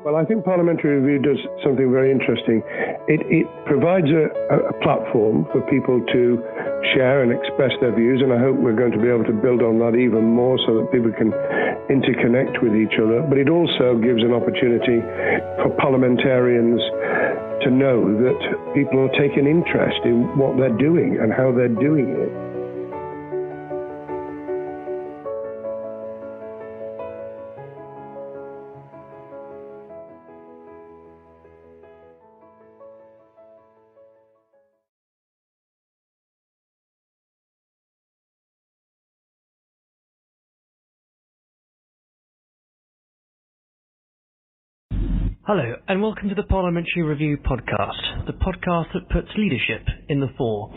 Well, I think Parliamentary Review does something very interesting. It provides a platform for people to share and express their views, and I hope we're going to be able to build on that even more so that people can interconnect with each other. But it also gives an opportunity for parliamentarians to know that people are taking interest in what they're doing and how they're doing it. Hello, and welcome to the Parliamentary Review podcast, the podcast that puts leadership in the fore.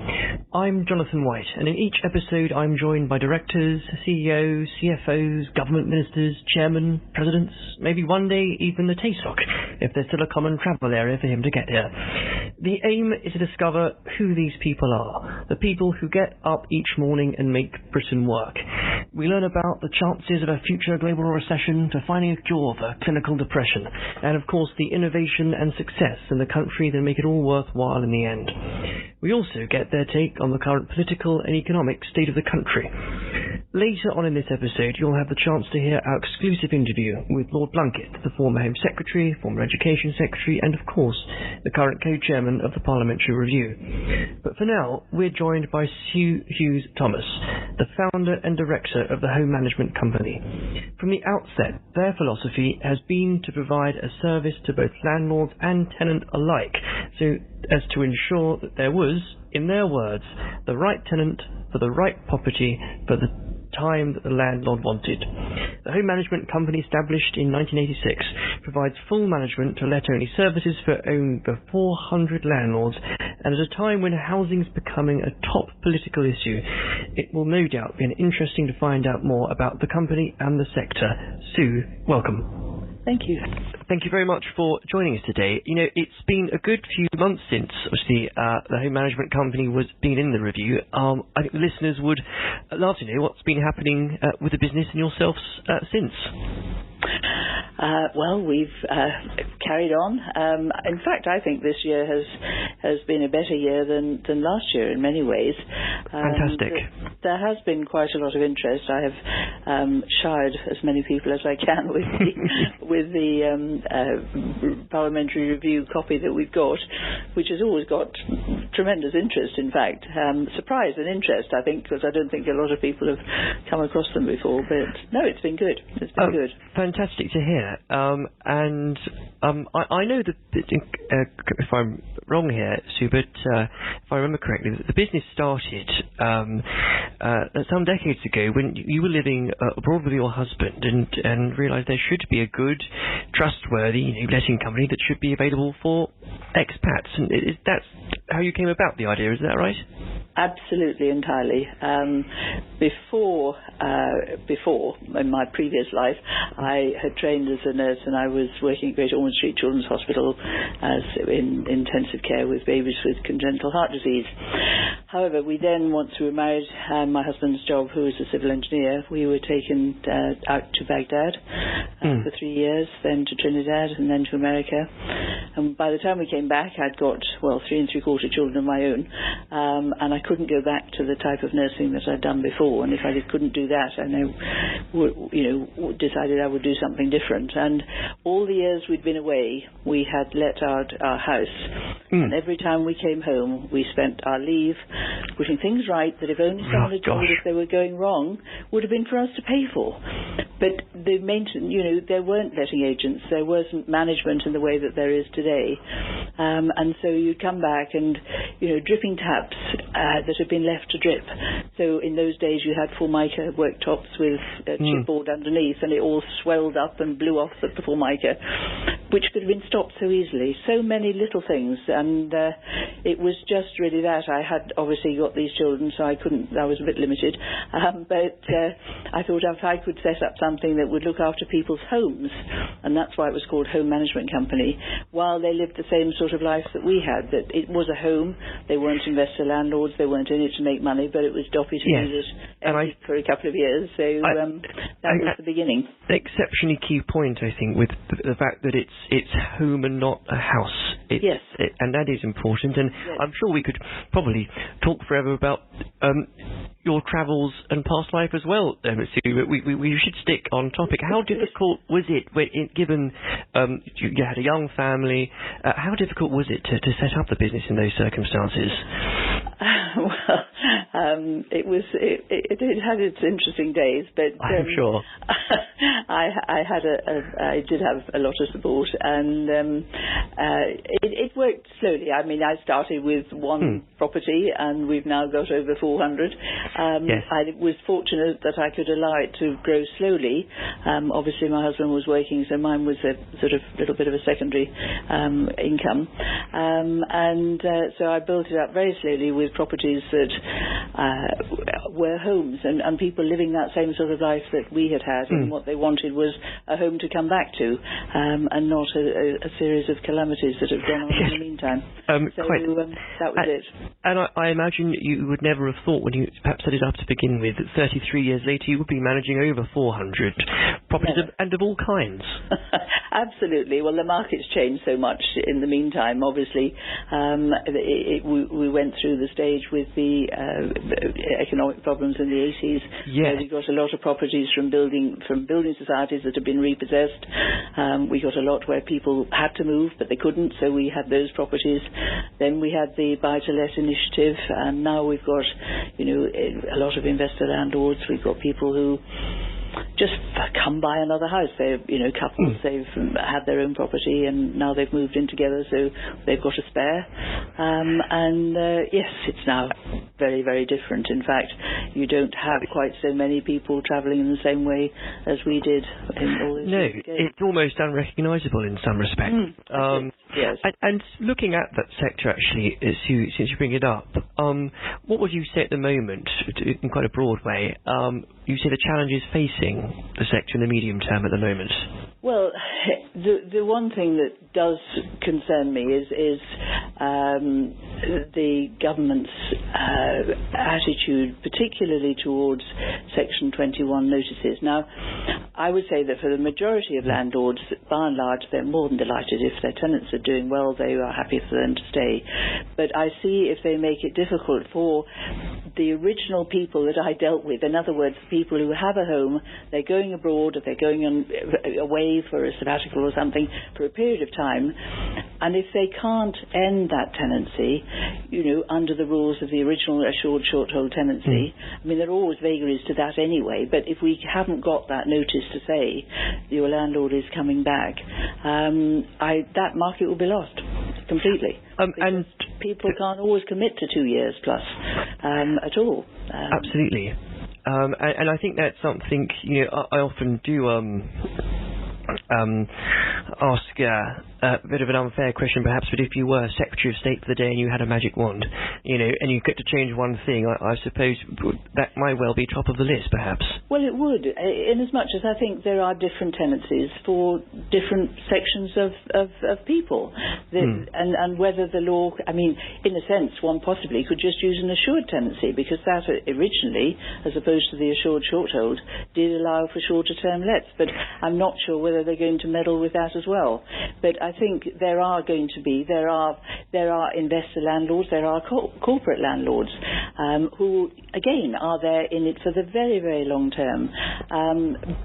I'm Jonathan White, and in each episode I'm joined by directors, CEOs, CFOs, government ministers, chairmen, presidents, maybe one day even the Taoiseach, if there's still a common travel area for him to get here. The aim is to discover who these people are, the people who get up each morning and make Britain work. We learn about the chances of a future global recession to finding a cure for clinical depression, and of course the innovation and success in the country that make it all worthwhile in the end. We also get their take on the current political and economic state of the country. Later on in this episode, you'll have the chance to hear our exclusive interview with Lord Blunkett, the former Home Secretary, former Education Secretary, and of course, the current co-chairman of the Parliamentary Review. But for now, we're joined by Sue Hughes-Thomas, the founder and director of the Home Management Company. From the outset, their philosophy has been to provide a service to both landlords and tenant alike, so as to ensure that there was, in their words, the right tenant for the right property for the time that the landlord wanted. The Home Management Company, established in 1986, provides full management to let-only services for over 400 landlords, and at a time when housing is becoming a top political issue, it will no doubt be interesting to find out more about the company and the sector. Sue, welcome. Thank you. Thank you very much for joining us today. You know, it's been a good few months since, obviously, the Home Management Company was being in the review. I think the listeners would love to know what's been happening with the business and yourselves since. Well, we've carried on. In fact, I think this year has been a better year than last year in many ways. Fantastic. There has been quite a lot of interest. I have showered as many people as I can with the Parliamentary Review copy that we've got, which has always got tremendous interest, in fact. Surprise and interest, I think, because I don't think a lot of people have come across them before. But no, it's been good. It's been good. Fantastic to hear. I know that, if I'm wrong here, Sue, but if I remember correctly, the business started some decades ago when you were living abroad with your husband and realised there should be a good, trustworthy letting company that should be available for expats. And that's how you came about the idea, is that right? Absolutely, entirely. Before, in my previous life, I had trained as a nurse, and I was working at Great Ormond Street Children's Hospital as in intensive care with babies with congenital heart disease. However, we then, once we were married, my husband's job, who was a civil engineer, we were taken out to Baghdad for 3 years, then to Trinidad, and then to America. And by the time we came back, I'd got 3 3/4 children of my own, and I couldn't go back to the type of nursing that I'd done before. And if I couldn't do that, I decided I would do something different. And all the years we'd been away, we had let out our house. And every time we came home, we spent our leave putting things right that if only someone had told us they were going wrong, would have been for us to pay for. But the maintenance, there weren't letting agents, there wasn't management in the way that there is today. And so you'd come back and, dripping taps that had been left to drip. So in those days you had Formica worktops with chipboard underneath, and it all swelled up and blew off the Formica, which could have been stopped so easily. So many little things, and it was just really that. I had obviously got these children, so I was a bit limited. But I thought if I could set up something that would look after people's homes, and that's why it was called Home Management Company, while they lived the same sort of life that we had, that it was a home. They weren't investor landlords, they weren't in it to make money, but it was Doppy to do it for a couple of years, so that was the beginning. An exceptionally key point, I think, with the fact that it's home and not a house. And that is important, and I'm sure we could probably talk forever about your travels and past life as well, Sue, but we should stick on topic. How difficult was it, given you had a young family, how difficult was it to set up the business in those circumstances? It had its interesting days, but I'm sure. I did have a lot of support, and it worked slowly. I mean, I started with one property, and we've now got over 400. I was fortunate that I could allow it to grow slowly. Obviously, my husband was working, so mine was a sort of little bit of a secondary income, and so I built it up very slowly with properties that were homes, and people living that same sort of life that we had, and what they wanted was a home to come back to, and not a series of calamities that have gone on in the meantime. That was it. And I imagine you would never have thought, when you perhaps set it up to begin with, that 33 years later you would be managing over 400 properties and of all kinds. Absolutely. Well, the market's changed so much in the meantime. Obviously, we went through the stage with the economic problems in the 80s. We got a lot of properties from building societies that have been repossessed. We got a lot where people had to move, but they couldn't, so we had those properties. Then we had the buy-to-let initiative, and now we've got, a lot of investor landlords. We've got people who just come buy another house. They're, couples, they've had their own property and now they've moved in together, so they've got a spare. Yes, it's now very, very different. In fact, you don't have quite so many people travelling in the same way as we did in all those years ago. It's almost unrecognisable in some respects. Yes. And looking at that sector, actually, Sue, since you bring it up, what would you say at the moment, in quite a broad way, you say the challenges facing the sector in the medium term at the moment? Well, the one thing that does concern me is the government's attitude, particularly towards Section 21 notices. Now, I would say that for the majority of landlords, by and large, they're more than delighted. If their tenants are doing well, they are happy for them to stay. But I see if they make it difficult for the original people that I dealt with, in other words, people who have a home, they're going abroad, or they're going away for a sabbatical or something for a period of time, and if they can't end that tenancy, under the rules of the original assured short-hold tenancy, I mean, there are always vagaries to that anyway, but if we haven't got that notice to say your landlord is coming back, that market will be lost completely. And people can't always commit to 2 years plus at all. Absolutely. And I think that's something, I often do ask a bit of an unfair question perhaps, but if you were Secretary of State for the day and you had a magic wand, and you get to change one thing, I suppose that might well be top of the list perhaps. Well, it would, in as much as I think there are different tenancies for different sections of people. And whether the law, I mean, in a sense, one possibly could just use an assured tenancy, because that originally, as opposed to the assured short-hold, did allow for shorter term lets, but I'm not sure whether they're going to meddle with that as well. But I think there are investor landlords, there are corporate landlords who, again, are there in it for the very, very long term.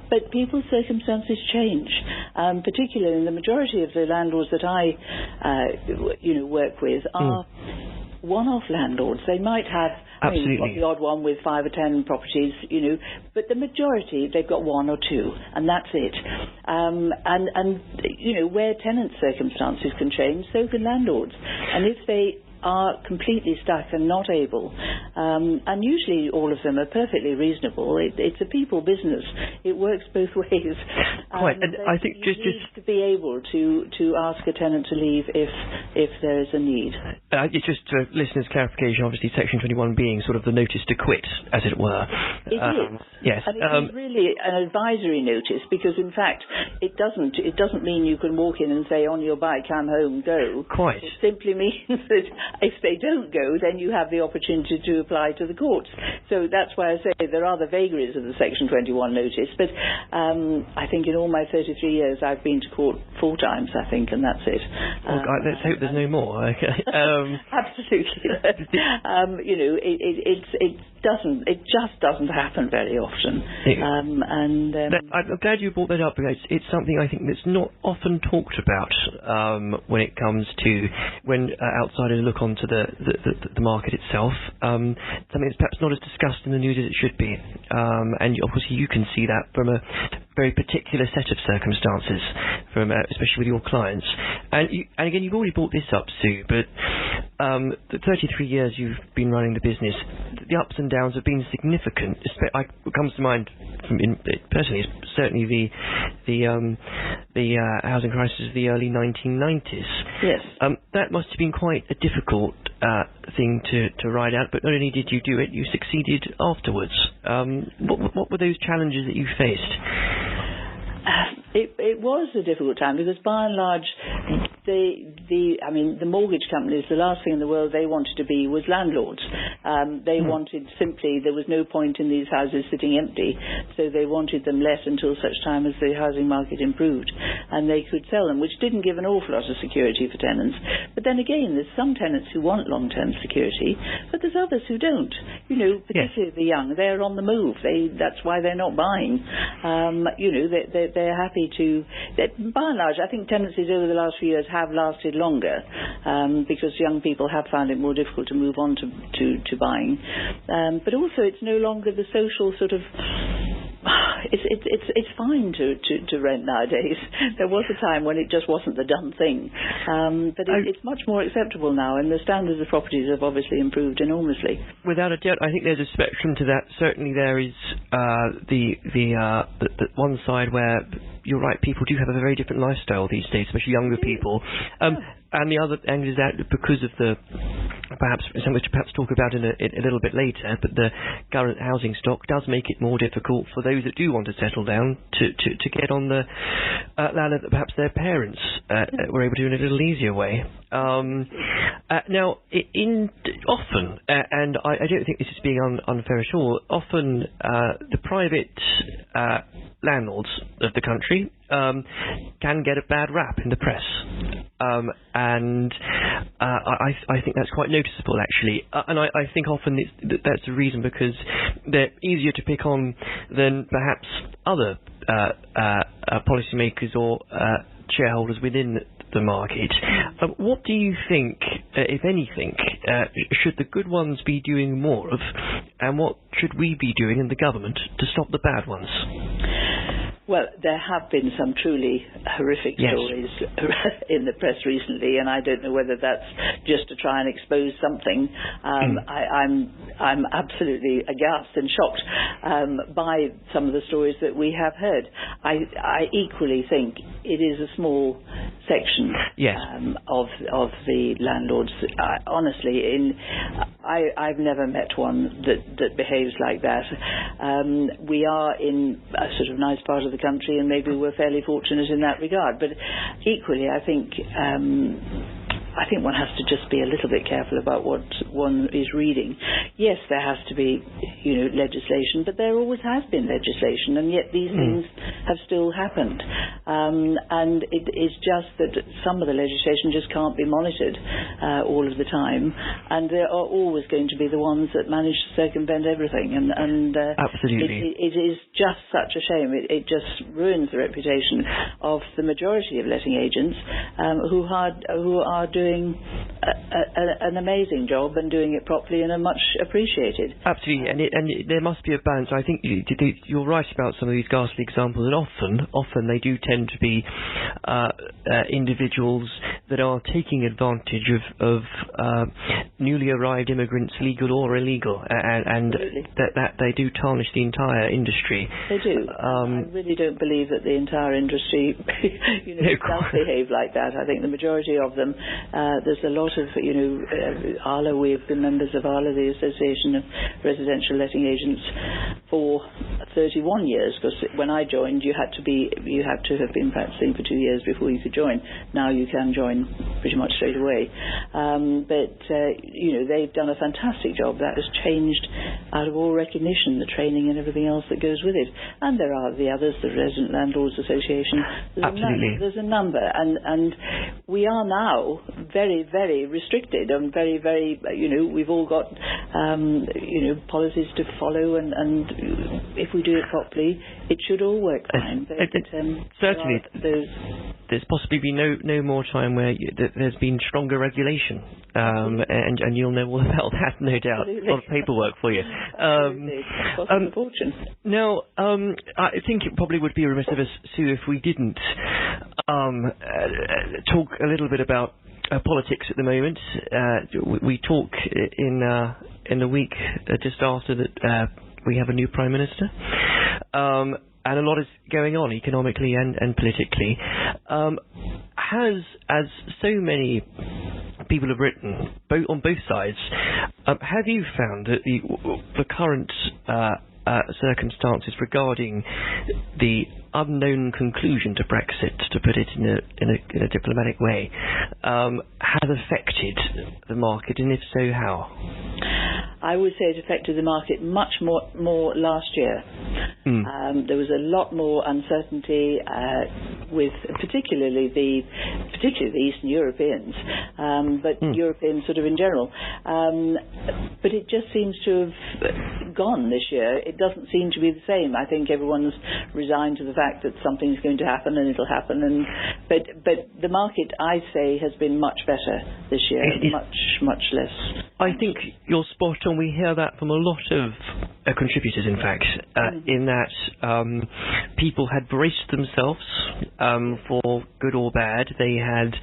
But people's circumstances change, particularly in the majority of the landlords that I work with are one-off landlords. They might have the odd one with 5 or 10 properties, but the majority, they've got 1 or 2, and that's it. Where tenant circumstances can change, so can landlords. And if they are completely stuck and not able, and usually all of them are perfectly reasonable. It's a people business. It works both ways. Quite, and I think just to be able to ask a tenant to leave if there is a need. It's just for listeners' clarification. Obviously, Section 21 being sort of the notice to quit, as it were. It is. Yes. And it is really an advisory notice because, in fact, it doesn't mean you can walk in and say, on your bike, I'm home, go. Quite. It simply means that if they don't go, then you have the opportunity to apply to the courts. So that's why I say there are the vagaries of the Section 21 notice. But I think in all my 33 years, I've been to court 4 times, I think, and that's it. Well, let's hope there's no more. Okay. Absolutely. It just doesn't happen very often. I'm glad you brought that up because it's something I think that's not often talked about when it comes to when outsiders look onto the market itself. Something that's perhaps not as discussed in the news as it should be. And obviously you can see that from a very particular set of circumstances, especially with your clients. And again, you've already brought this up, Sue, but the 33 years you've been running the business, the ups and downs have been significant. What comes to mind personally is certainly the housing crisis of the early 1990s. Yes. That must have been quite a difficult thing to ride out, but not only did you do it, you succeeded afterwards. What were those challenges that you faced? It was a difficult time because, by and large, the mortgage companies, the last thing in the world they wanted to be was landlords. They wanted simply, there was no point in these houses sitting empty, so they wanted them let until such time as the housing market improved and they could sell them, which didn't give an awful lot of security for tenants. But then again, there's some tenants who want long-term security, but there's others who don't. Particularly the young, they're on the move. That's why they're not buying. They're happy to. By and large, I think tenancies over the last few years have lasted longer because young people have found it more difficult to move on to buying. But also, it's no longer the social sort of. It's fine to rent nowadays. There was a time when it just wasn't the done thing, but it's much more acceptable now, and the standards of properties have obviously improved enormously. Without a doubt, I think there's a spectrum to that. Certainly, there is the one side where you're right, people do have a very different lifestyle these days, especially younger people. And the other end is that because of perhaps something to talk about in a little bit later, but the current housing stock does make it more difficult for those that do want to settle down to get on the land that perhaps their parents were able to in a little easier way. Now, often, and I don't think this is being unfair at all, often the private landlords of the country can get a bad rap in the press. And I think that's quite noticeable, actually. And I think often that's the reason because they're easier to pick on than perhaps other policymakers or shareholders within the market. What do you think, if anything, should the good ones be doing more of, and what should we be doing in the government to stop the bad ones? Well, there have been some truly horrific stories in the press recently, and I don't know whether that's just to try and expose something. I'm absolutely aghast and shocked by some of the stories that we have heard. I equally think it is a small section of the landlords. Honestly, I've never met one that behaves like that. We are in a sort of nice part of the country, and maybe we're fairly fortunate in that regard. But equally, I think one has to just be a little bit careful about what one is reading. Yes, there has to be, legislation, but there always has been legislation, and yet these things have still happened. And it is just that some of the legislation just can't be monitored all of the time, and there are always going to be the ones that manage to circumvent everything. And absolutely, it is just such a shame. It just ruins the reputation of the majority of letting agents who are doing an amazing job and doing it properly and are much appreciated. Absolutely, and there must be a balance. I think you're right about some of these ghastly examples, and often they do tend to be individuals that are taking advantage of newly arrived immigrants, legal or illegal, and that they do tarnish the entire industry. They do. I really don't believe that the entire industry does behave like that. I think the majority of them, there's a lot of, ARLA, we've been members of ARLA, the Association of Residential Letting Agents, for 31 years, because when I joined, you had to have been practicing for 2 years before you could join. Now you can join pretty much straight away. They've done a fantastic job. That has changed out of all recognition, the training and everything else that goes with it. And there are the others, the Resident Landlords Association. Absolutely. There's a number, and we are now very, very restricted and very, very, we've all got, policies to follow, and if we do it properly, it should all work fine. Certainly. There's possibly been no more time where there's been stronger regulation, and you'll know all about that, no doubt. Absolutely. A lot of paperwork for you. Fortune. Now, I think it probably would be remiss of us, Sue, if we didn't talk a little bit about politics at the moment. We talk in the week just after that we have a new Prime Minister. And a lot is going on economically and politically. As so many people have written, on both sides, have you found that the current circumstances regarding the unknown conclusion to Brexit, to put it in a diplomatic way, has affected the market, and if so, how? I would say it affected the market much more last year. There was a lot more uncertainty with particularly the Eastern Europeans, but Europeans sort of in general. But it just seems to have gone this year. It doesn't seem to be the same. I think everyone's resigned to the fact that something's going to happen and it'll happen. But the market, I say, has been much better this year, much less. I think you're spot on. We hear that from a lot of contributors, in fact, in that people had braced themselves for good or bad. They had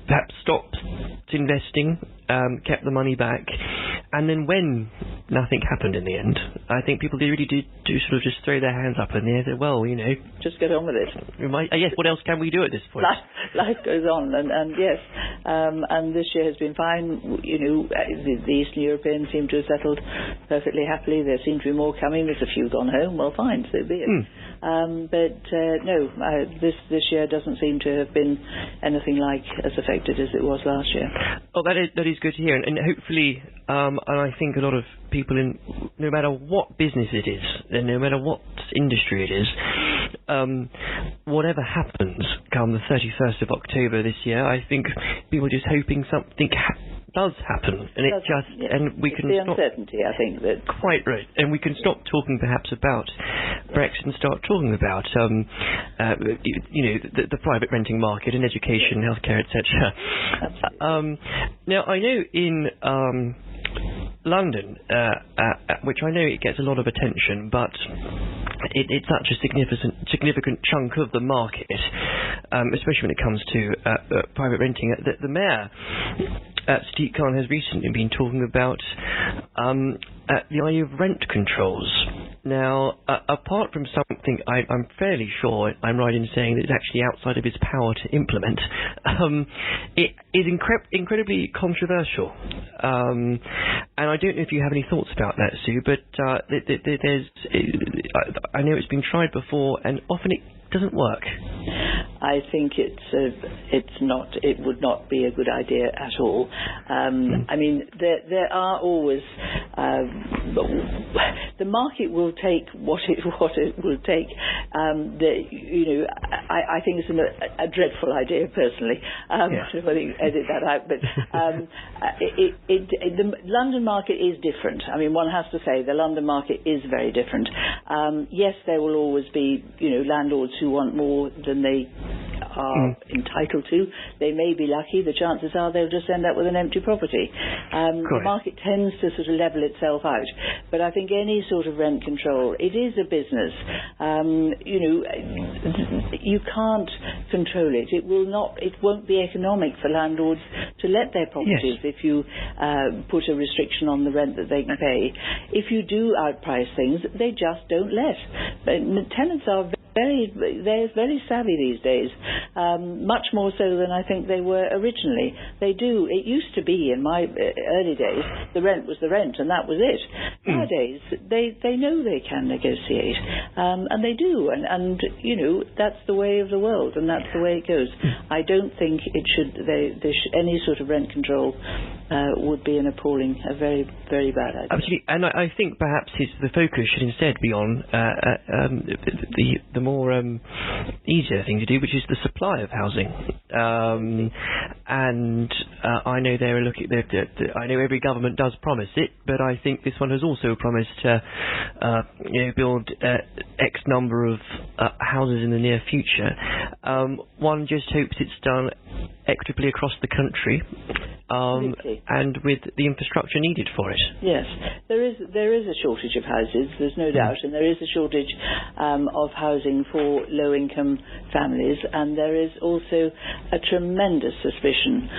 perhaps stopped investing, kept the money back, and then when nothing happened in the end, I think people really do sort of just throw their hands up in the air and say, well, just get on with it. Yes, what else can we do at this point? Life goes on, and yes, and this year has been fine. The Eastern Europeans seem to have settled perfectly happily. There seem to be more coming. There's a few gone home. Well, fine, so be it. This year doesn't seem to have been anything like as affected as it was last year. Oh, that is good to hear, and hopefully, and I think a lot of people, no matter what business it is, and no matter what industry it is, whatever happens come the 31st of October this year, I think people are just hoping something does happen, and and we can the stop uncertainty. I think that quite right, and we can stop talking perhaps about Brexit and start talking about the private renting market and education, healthcare, etc. Now I know in London, which I know it gets a lot of attention, but it's such a significant chunk of the market, especially when it comes to private renting. The mayor, Sadiq Khan, has recently been talking about the idea of rent controls. Now, apart from something I'm fairly sure I'm right in saying that it's actually outside of his power to implement, it is incredibly controversial. And I don't know if you have any thoughts about that, Sue, but I know it's been tried before, and often it doesn't work. I think it would not be a good idea at all. I mean, there are always the market will take what it will take. I think it's a dreadful idea personally. I think edit that out. But the London market is different. I mean, one has to say the London market is very different. Yes, there will always be landlords who want more than they are entitled to. They may be lucky. The chances are they'll just end up with an empty property. The market tends to sort of level itself out. But I think any sort of rent control, it is a business. You can't control it. It won't be economic for landlords to let their properties if you put a restriction on the rent that they can pay. If you do outprice things, they just don't let. Tenants are they're very savvy these days, much more so than I think they were originally. They do. It used to be in my early days, the rent was the rent and that was it. Nowadays, they know they can negotiate, and they do, and that's the way of the world, and that's the way it goes. I don't think it should. Any sort of rent control would be a very, very bad idea. Absolutely, and I think perhaps the focus should instead be on the more easier thing to do, which is the supply of housing. And I know they're looking. I know every government does promise it, but I think this one has also promised to build X number of houses in the near future. One just hopes it's done equitably across the country. And with the infrastructure needed for it. Yes, there is a shortage of houses, there's no doubt, and there is a shortage of housing for low-income families, and there is also a tremendous suspicion,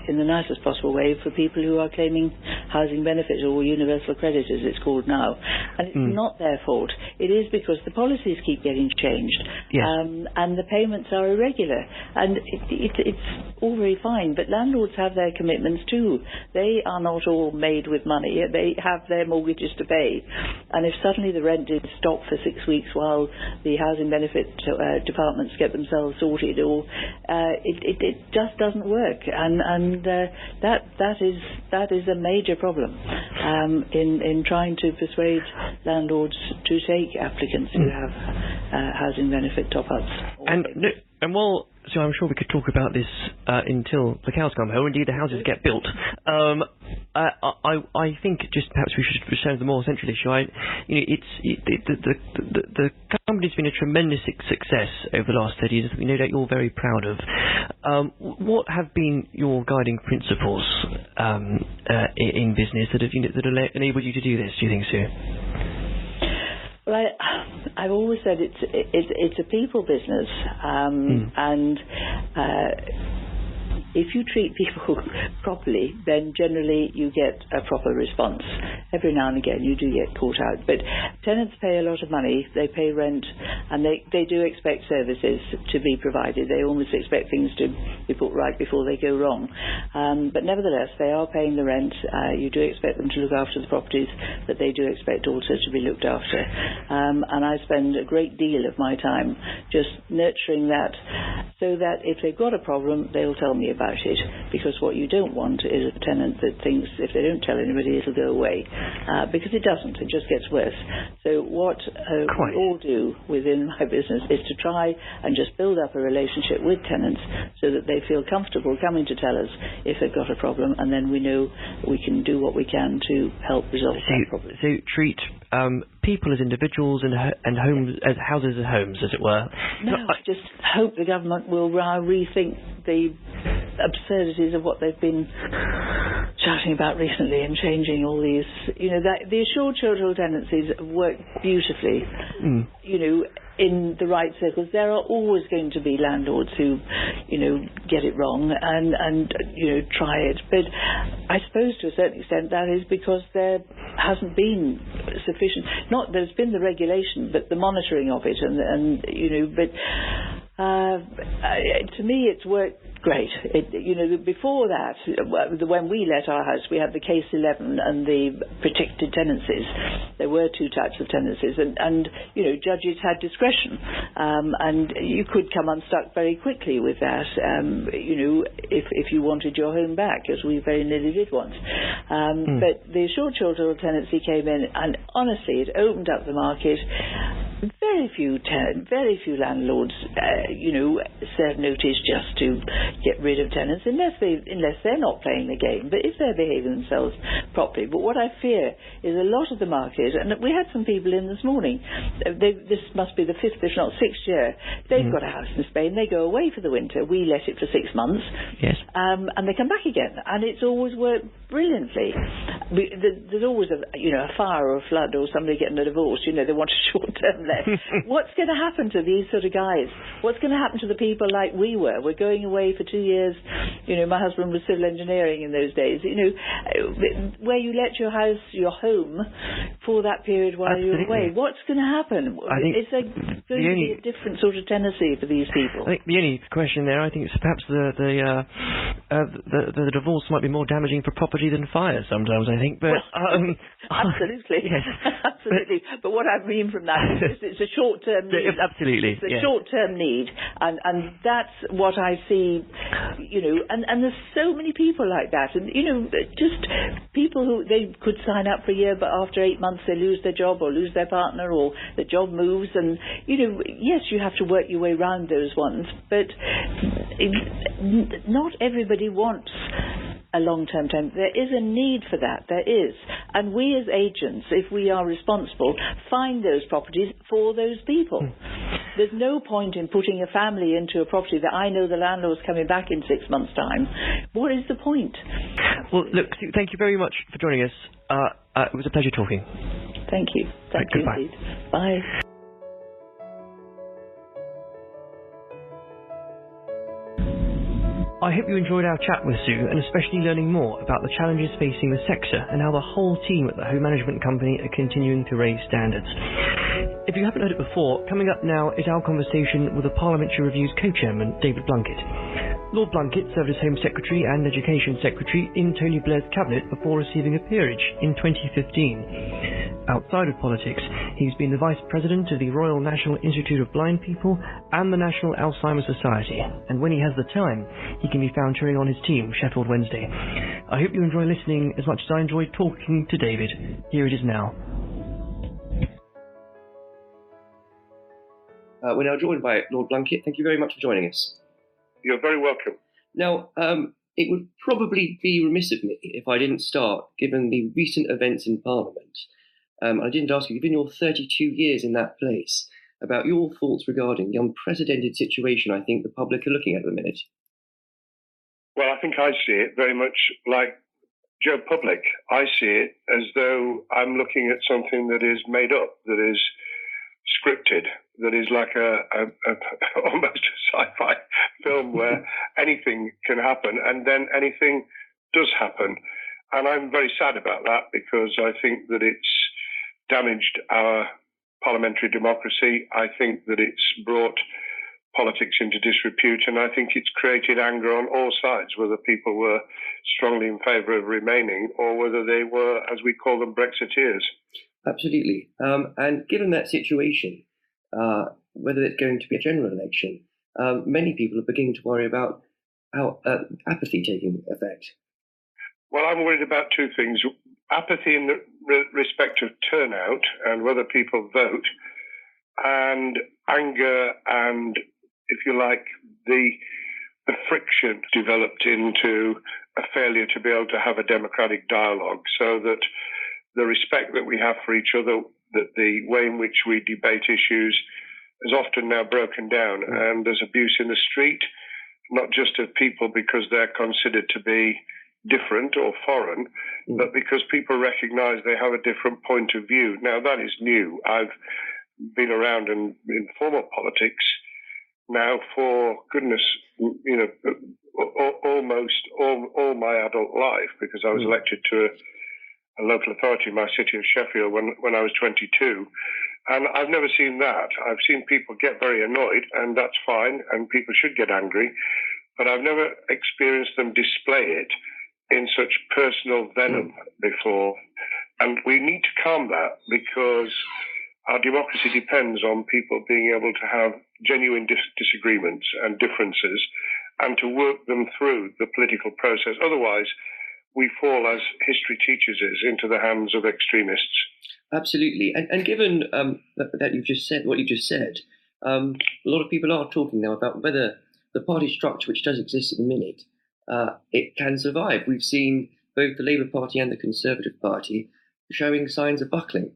in the nicest possible way, for people who are claiming housing benefits or universal credit, as it's called now. And it's not their fault. It is because the policies keep getting changed, and the payments are irregular. And it's all very fine, but landlords have their commitments too. They are not all made with money. They have their mortgages to pay. And if suddenly the rent is stopped for 6 weeks while the housing benefit departments get themselves sorted, or it just doesn't work. And that is a major problem in trying to persuade landlords to take applicants who have housing benefit top-ups. So I'm sure we could talk about this until the cows come home. Indeed, the houses get built. I think just perhaps we should return to the more central issue. The company's been a tremendous success over the last 30 years. We know that you're very proud of. What have been your guiding principles in business that have enabled you to do this? Do you think, Sue? Well, I've always said it's a people business, and if you treat people properly, then generally you get a proper response. Every now and again you do get caught out, but tenants pay a lot of money, they pay rent, and they do expect services to be provided. They almost expect things to be put right before they go wrong. But nevertheless, they are paying the rent. You do expect them to look after the properties, but they do expect also to be looked after. And I spend a great deal of my time just nurturing that, so that if they've got a problem, they'll tell me about it, because what you don't want is a tenant that thinks if they don't tell anybody it'll go away, because it doesn't, it just gets worse. So what we all do within my business is to try and just build up a relationship with tenants so that they feel comfortable coming to tell us if they've got a problem, and then we know we can do what we can to help resolve that problem. So treat people as individuals and homes as houses as homes, as it were. No, I just hope the government will rethink the absurdities of what they've been shouting about recently and changing all these. The assured children tenancies work beautifully. In the right circles. There are always going to be landlords who, get it wrong and try it. But I suppose to a certain extent that is because there hasn't been sufficient. Not there's been the regulation, but the monitoring of it, to me it's worked great. Before that, when we let our house, we had the Case 11 and the protected tenancies. There were two types of tenancies, and judges had discretion, and you could come unstuck very quickly with that. If you wanted your home back, as we very nearly did once. But the assured children tenancy came in, and honestly, it opened up the market. very few landlords, serve notice just to get rid of tenants unless they're not playing the game. But if they're behaving themselves properly. But what I fear is a lot of the market, and we had some people in this morning. This must be the 5th, if not 6th year. They've got a house in Spain. They go away for the winter. We let it for 6 months. Yes. And they come back again, and it's always worked brilliantly. There's always a fire or a flood or somebody getting a divorce. They want a short-term let. What's going to happen to these sort of guys? What's going to happen to the people like we were? We're going away for 2 years. My husband was civil engineering in those days. Where you let your house, your home, for that period while you're away. What's going to happen? Is there going to be a different sort of tenancy for these people? I think the only question there, I think, is perhaps the divorce might be more damaging for property than fire sometimes, I think. But absolutely. Yes. Absolutely. But what I mean from that is it's a short-term need. Absolutely. It's a short-term need. And that's what I see, and there's so many people like that. And, just people who they could sign up for a year, but after 8 months they lose their job or lose their partner or the job moves. And, yes, you have to work your way around those ones. But not everybody wants a long-term tenant. There is a need for that. There is. And we as agents, if we are responsible, find those properties for those people. There's no point in putting a family into a property that I know the landlord's coming back in 6 months' time. What is the point? Well, look, Sue, thank you very much for joining us. It was a pleasure talking. Thank you. Thank you indeed. Bye. I hope you enjoyed our chat with Sue, and especially learning more about the challenges facing the sector and how the whole team at the home management company are continuing to raise standards. If you haven't heard it before, coming up now is our conversation with the Parliamentary Review's co-chairman, David Blunkett. Lord Blunkett served as Home Secretary and Education Secretary in Tony Blair's cabinet before receiving a peerage in 2015. Outside of politics, he's been the Vice President of the Royal National Institute of Blind People and the National Alzheimer's Society, and when he has the time, he can be found cheering on his team, Sheffield Wednesday. I hope you enjoy listening as much as I enjoyed talking to David. Here it is now. We're now joined by Lord Blunkett. Thank you very much for joining us. You're very welcome. Now, it would probably be remiss of me if I didn't start, given the recent events in Parliament. I didn't ask you, given your 32 years in that place, about your thoughts regarding the unprecedented situation I think the public are looking at the minute. Well, I think I see it very much like Joe Public. I see it as though I'm looking at something that is made up, that is scripted, that is like almost a sci-fi film where anything can happen and then anything does happen. And I'm very sad about that because I think that it's damaged our parliamentary democracy. I think that it's brought politics into disrepute, and I think it's created anger on all sides, whether people were strongly in favour of remaining or whether they were, as we call them, Brexiteers. Absolutely. And given that situation, whether it's going to be a general election, many people are beginning to worry about how apathy taking effect. Well, I'm worried about two things. Apathy in the respect of turnout and whether people vote, and anger and, if you like, the friction developed into a failure to be able to have a democratic dialogue, so that the respect that we have for each other, that the way in which we debate issues is often now broken down, and there's abuse in the street, not just of people because they're considered to be different or foreign, but because people recognize they have a different point of view. Now, that is new. I've been around in formal politics now for, goodness, almost all my adult life, because I was elected to a local authority in my city of Sheffield when I was 22. And I've never seen that. I've seen people get very annoyed, and that's fine, and people should get angry, but I've never experienced them display it in such personal venom before. And we need to calm that, because our democracy depends on people being able to have genuine disagreements and differences and to work them through the political process. Otherwise, we fall, as history teaches us, into the hands of extremists. Absolutely. And given that you've just said what you just said, a lot of people are talking now about whether the party structure, which does exist at the minute, it can survive. We've seen both the Labour Party and the Conservative Party showing signs of buckling.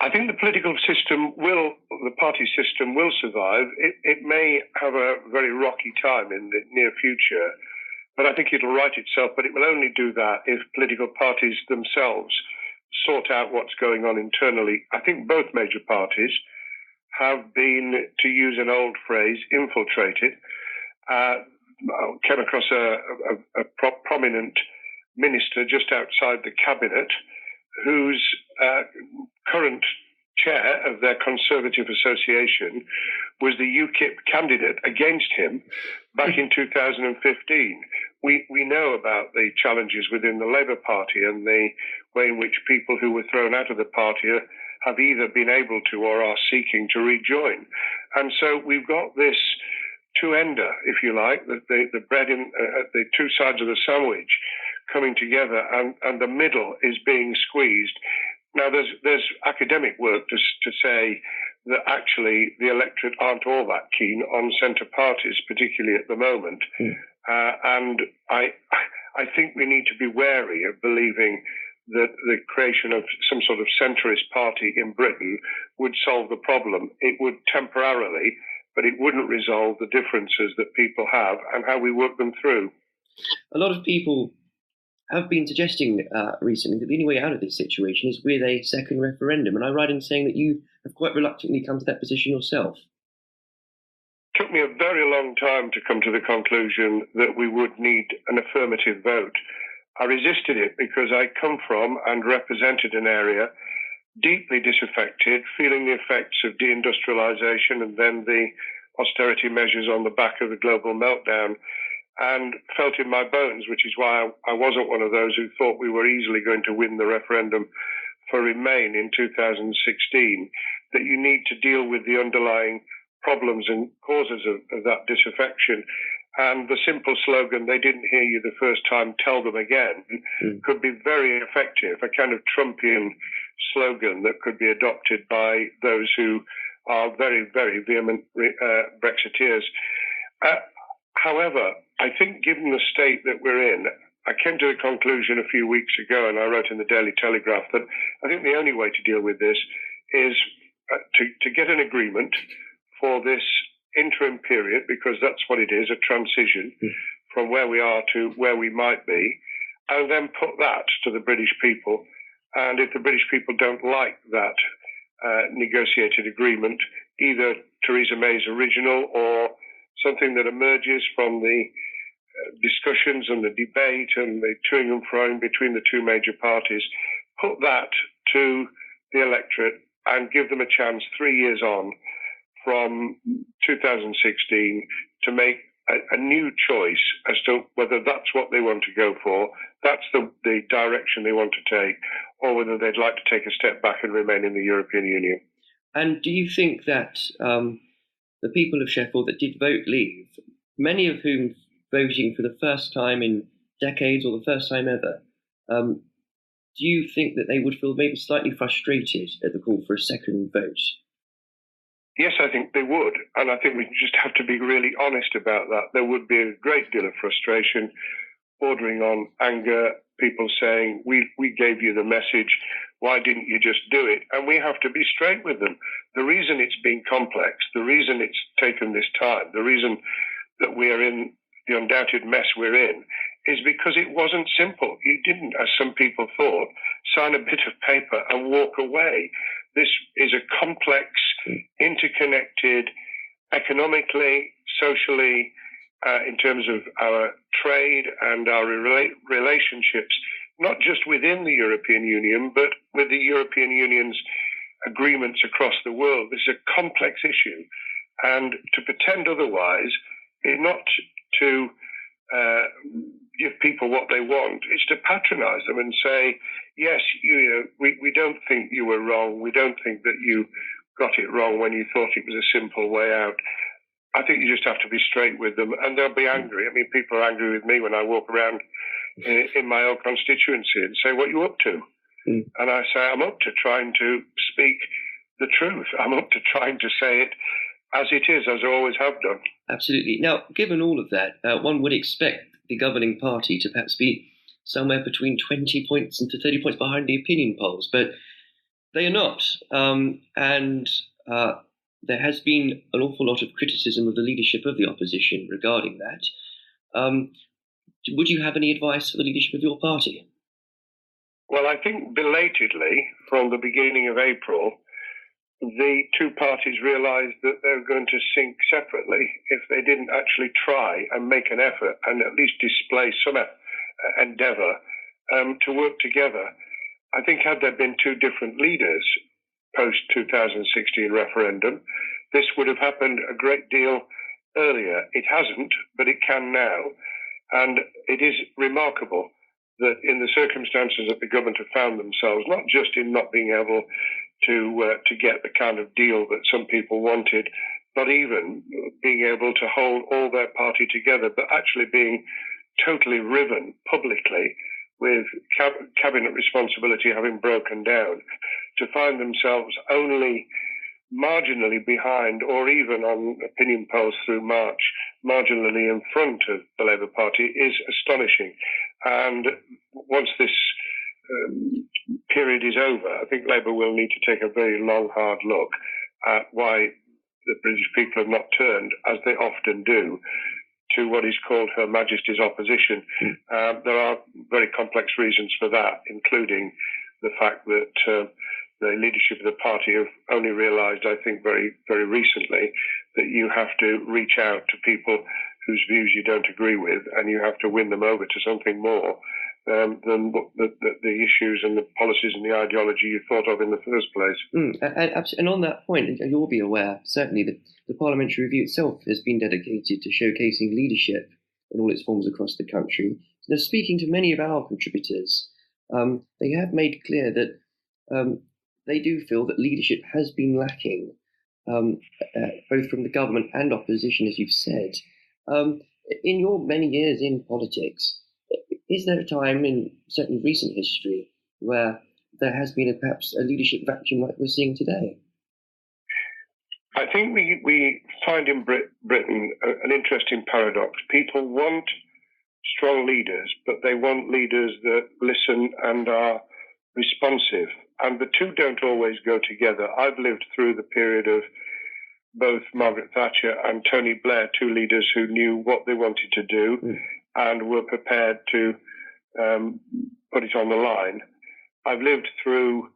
I think the political system the party system will survive. It may have a very rocky time in the near future, but I think it'll right itself. But it will only do that if political parties themselves sort out what's going on internally. I think both major parties have been, to use an old phrase, infiltrated. Came across a prominent minister just outside the cabinet whose current chair of their Conservative Association was the UKIP candidate against him back in 2015. We know about the challenges within the Labour Party and the way in which people who were thrown out of the party have either been able to or are seeking to rejoin. And so we've got this two-ender, if you like, the bread in the two sides of the sandwich coming together, and the middle is being squeezed. Now, there's academic work to say that actually the electorate aren't all that keen on centre parties, particularly at the moment. And I think we need to be wary of believing that the creation of some sort of centrist party in Britain would solve the problem. It would temporarily, but it wouldn't resolve the differences that people have and how we work them through. A lot of people have been suggesting recently that the only way out of this situation is with a second referendum. And I write in saying that you have quite reluctantly come to that position yourself. It took me a very long time to come to the conclusion that we would need an affirmative vote. I resisted it because I come from and represented an area deeply disaffected, feeling the effects of deindustrialization and then the austerity measures on the back of the global meltdown, and felt in my bones, which is why I wasn't one of those who thought we were easily going to win the referendum for Remain in 2016, that you need to deal with the underlying problems and causes of that disaffection. And the simple slogan, "They didn't hear you the first time, tell them again," could be very effective, a kind of Trumpian slogan that could be adopted by those who are very, very vehement Brexiteers. However, I think given the state that we're in, I came to the conclusion a few weeks ago, and I wrote in the Daily Telegraph, that I think the only way to deal with this is to get an agreement for this interim period, because that's what it is, a transition from where we are to where we might be, and then put that to the British people. And if the British people don't like that negotiated agreement, either Theresa May's original or something that emerges from the discussions and the debate and the toing and froing between the two major parties, put that to the electorate and give them a chance 3 years on from 2016 to make a new choice as to whether that's what they want to go for, that's the direction they want to take, or whether they'd like to take a step back and remain in the European Union. And do you think that the people of Sheffield that did vote leave, many of whom voting for the first time in decades or the first time ever, do you think that they would feel maybe slightly frustrated at the call for a second vote? Yes, I think they would. And I think we just have to be really honest about that. There would be a great deal of frustration, bordering on anger, people saying, we gave you the message, why didn't you just do it? And we have to be straight with them. The reason it's been complex, the reason it's taken this time, the reason that we are in the undoubted mess we're in, is because it wasn't simple. You didn't, as some people thought, sign a bit of paper and walk away. This is a complex, interconnected, economically, socially, in terms of our trade and our relationships, not just within the European Union, but with the European Union's agreements across the world. This is a complex issue. And to pretend otherwise is not to give people what they want. It's to patronize them and say, yes, we don't think you were wrong. We don't think that you got it wrong when you thought it was a simple way out. I think you just have to be straight with them, and they'll be angry. I mean, people are angry with me when I walk around in my own constituency and say, "What are you up to?" And I say, "I'm up to trying to speak the truth. I'm up to trying to say it as it is, as I always have done." Absolutely. Now, given all of that, one would expect the governing party to perhaps be somewhere between 20 points and to 30 points behind the opinion polls, but they are not. And there has been an awful lot of criticism of the leadership of the opposition regarding that. Would you have any advice for the leadership of your party? Well, I think belatedly, from the beginning of April, the two parties realised that they were going to sink separately if they didn't actually try and make an effort and at least display some endeavour to work together. I think had there been two different leaders post-2016 referendum, this would have happened a great deal earlier. It hasn't, but it can now. And it is remarkable that in the circumstances that the government have found themselves, not just in not being able to get the kind of deal that some people wanted, not even being able to hold all their party together, but actually being totally riven publicly with cabinet responsibility having broken down, to find themselves only marginally behind, or even on opinion polls through March, marginally in front of the Labour Party, is astonishing. And once this period is over, I think Labour will need to take a very long, hard look at why the British people have not turned, as they often do, to what is called Her Majesty's opposition. There are very complex reasons for that, including the fact that the leadership of the party have only realised, I think, very, very recently, that you have to reach out to people whose views you don't agree with, and you have to win them over to something more than the issues and the policies and the ideology you thought of in the first place. And on that point, you'll be aware, certainly, that the Parliamentary Review itself has been dedicated to showcasing leadership in all its forms across the country. Now, speaking to many of our contributors, they have made clear that they do feel that leadership has been lacking, both from the government and opposition, as you've said. In your many years in politics, is there a time in certainly recent history where there has been perhaps a leadership vacuum like we're seeing today? I think we find in Britain an interesting paradox. People want strong leaders, but they want leaders that listen and are responsive. And the two don't always go together. I've lived through the period of both Margaret Thatcher and Tony Blair, two leaders who knew what they wanted to do and were prepared to put it on the line. I've lived through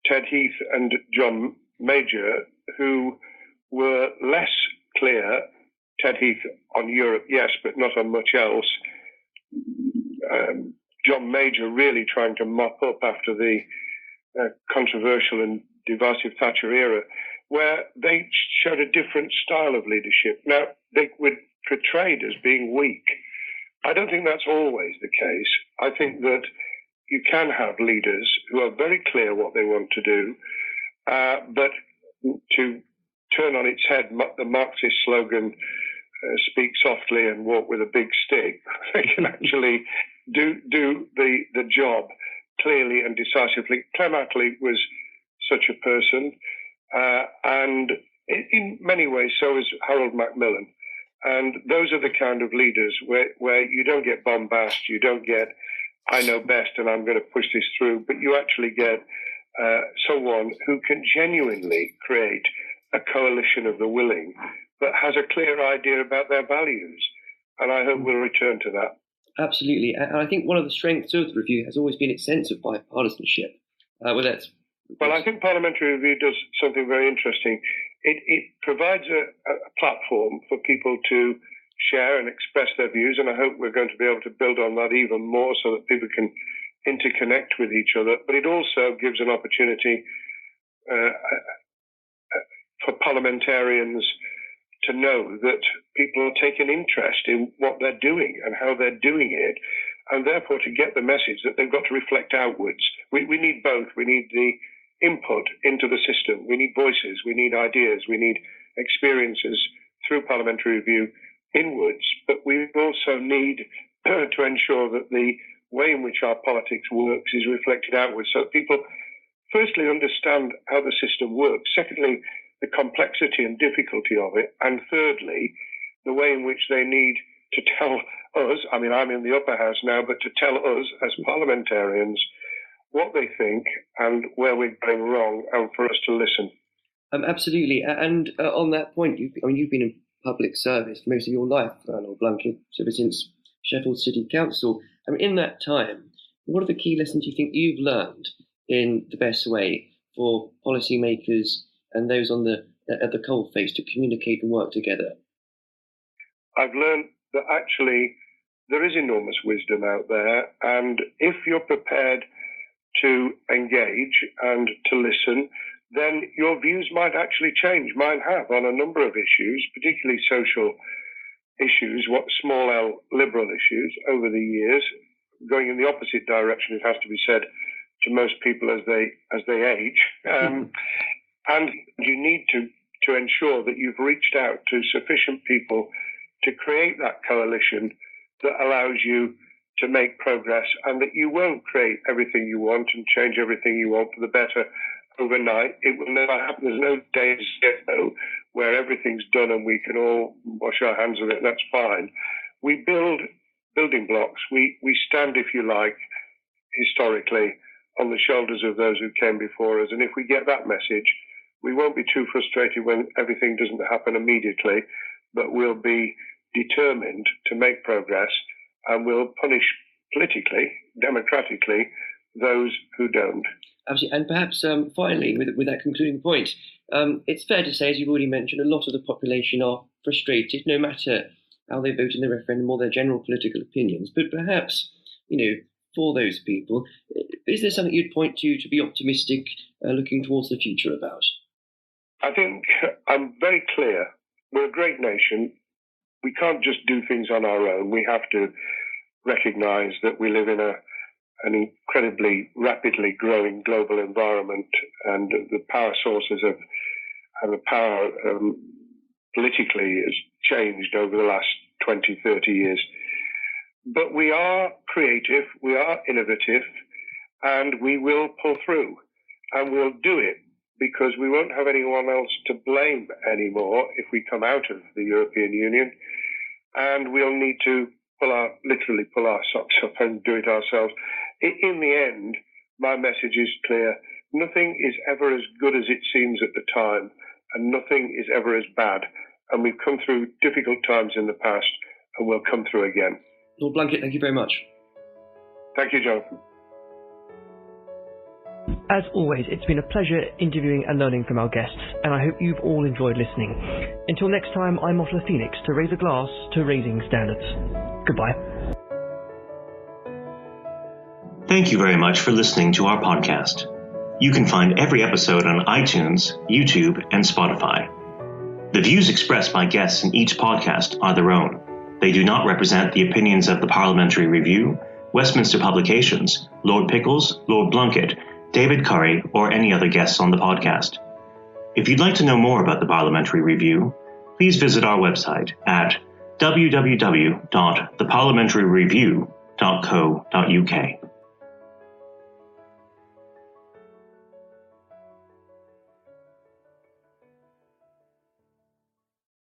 Ted Heath and John Major, who were less clear. Ted Heath on Europe, yes, but not on much else. John Major really trying to mop up after the controversial and divisive Thatcher era, where they showed a different style of leadership. Now, they were portrayed as being weak. I don't think that's always the case. I think that you can have leaders who are very clear what they want to do, but to turn on its head the Marxist slogan, speak softly and walk with a big stick, they can actually do the job clearly and decisively. Clem Attlee was such a person, and in many ways so is Harold Macmillan. And those are the kind of leaders where you don't get bombast, you don't get, I know best and I'm going to push this through, but you actually get someone who can genuinely create a coalition of the willing, but has a clear idea about their values. And I hope we'll return to that. Absolutely. And I think one of the strengths of the review has always been its sense of bipartisanship. Well, I think Parliamentary Review does something very interesting. It provides a platform for people to share and express their views, and I hope we're going to be able to build on that even more so that people can interconnect with each other. But it also gives an opportunity for parliamentarians to know that people are taking interest in what they're doing and how they're doing it, and therefore to get the message that they've got to reflect outwards. We need both. We need the input into the system. We need voices. We need ideas. We need experiences through Parliamentary Review inwards, but we also need to ensure that the way in which our politics works is reflected outwards, so that people firstly understand how the system works, secondly, the complexity and difficulty of it, and thirdly, the way in which they need to tell us, I mean, I'm in the upper house now, but to tell us as parliamentarians what they think and where we're going wrong, and for us to listen. Absolutely. And on that point, you've been in public service for most of your life, Lord Blunkett, ever since Sheffield City Council. I mean, in that time, what are the key lessons you think you've learned in the best way for policymakers and those at the coalface to communicate and work together? I've learned that actually there is enormous wisdom out there, and if you're prepared to engage and to listen, then your views might actually change. Mine have on a number of issues, particularly social issues, what small L liberal issues over the years, going in the opposite direction, it has to be said, to most people as they age. And you need to ensure that you've reached out to sufficient people to create that coalition that allows you to make progress, and that you won't create everything you want and change everything you want for the better overnight. It will never happen. There's no days though where everything's done and we can all wash our hands of it and that's fine. We build building blocks. We stand, if you like, historically on the shoulders of those who came before us. And if we get that message, we won't be too frustrated when everything doesn't happen immediately, but we'll be determined to make progress, and we'll punish politically, democratically, those who don't. Absolutely. And perhaps finally, with that concluding point, it's fair to say, as you've already mentioned, a lot of the population are frustrated, no matter how they vote in the referendum or their general political opinions. But perhaps, for those people, is there something you'd point to be optimistic, looking towards the future about? I think I'm very clear. We're a great nation. We can't just do things on our own. We have to recognise that we live in an incredibly rapidly growing global environment, and the power sources and the power politically has changed over the last 20, 30 years. But we are creative, we are innovative, and we will pull through, and we'll do it because we won't have anyone else to blame anymore if we come out of the European Union, and we'll need to literally pull our socks up and do it ourselves. In the end, my message is clear. Nothing is ever as good as it seems at the time, and nothing is ever as bad. And we've come through difficult times in the past, and we'll come through again. Lord Blunkett, thank you very much. Thank you, Jonathan. As always, it's been a pleasure interviewing and learning from our guests, and I hope you've all enjoyed listening. Until next time, I'm off to Phoenix to raise a glass to raising standards. Goodbye. Thank you very much for listening to our podcast. You can find every episode on iTunes, YouTube, and Spotify. The views expressed by guests in each podcast are their own. They do not represent the opinions of the Parliamentary Review, Westminster Publications, Lord Pickles, Lord Blunkett, David Curry, or any other guests on the podcast. If you'd like to know more about the Parliamentary Review, please visit our website at www.theparliamentaryreview.co.uk.